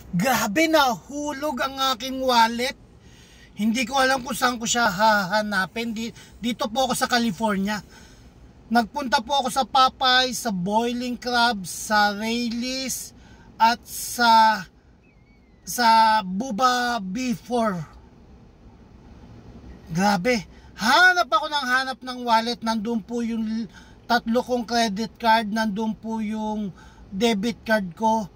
Grabe, nahulog ang aking wallet. Hindi ko alam kung saan ko siya hahanapin. Dito po ako sa California. Nagpunta po ako sa Popeyes, sa Boiling Crab, sa Rayleigh's at sa Bubba B4. Grabe. Hanap ako ng hanap ng wallet. Nandun po yung 3 kong credit card. Nandun po yung debit card ko,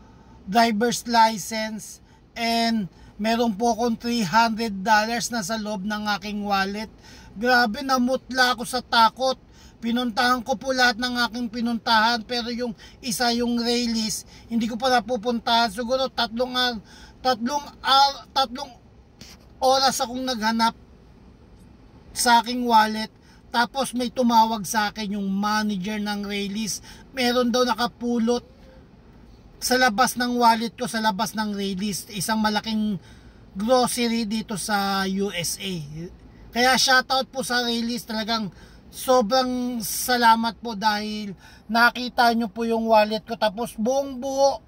driver's license, and meron po akong $300 na sa loob ng aking wallet. Grabe, namutla ako sa takot. Pinuntahan ko po lahat ng aking pinuntahan, pero yung isa, yung Rayleigh's, hindi ko pa napupuntahan. Siguro tatlong oras akong naghanap sa aking wallet. Tapos may tumawag sa akin yung manager ng Rayleigh's. Meron daw nakapulot sa labas ng wallet ko, sa labas ng Rayleigh's, isang malaking grocery dito sa USA. Kaya shoutout po sa Rayleigh's, talagang sobrang salamat po dahil nakita nyo po yung wallet ko. Tapos buong buo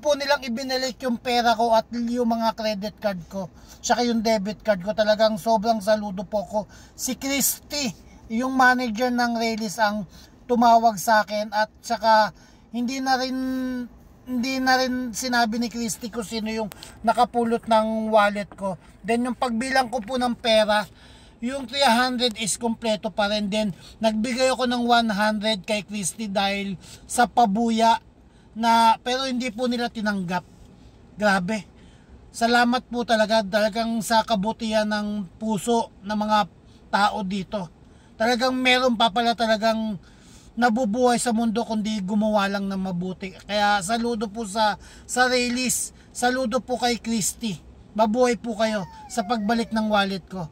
po nilang ibinalik yung pera ko at yung mga credit card ko, saka yung debit card ko. Talagang sobrang saludo po ko. Si Christy, yung manager ng Rayleigh's, ang tumawag sa akin, at saka hindi na rin sinabi ni Christy kung sino yung nakapulot ng wallet ko. Then yung pagbilang ko po ng pera, yung 300 is kompleto pa rin. Then nagbigay ako ng 100 kay Christy dahil sa pabuya na, pero hindi po nila tinanggap. Grabe. Salamat po talagang sa kabutihan ng puso ng mga tao dito. Talagang meron pa pala talagang nabubuhay sa mundo kundi gumawa lang ng mabuti. Kaya saludo po sa Rayleigh's, saludo po kay Christy. Mabuhay po kayo sa pagbalik ng wallet ko.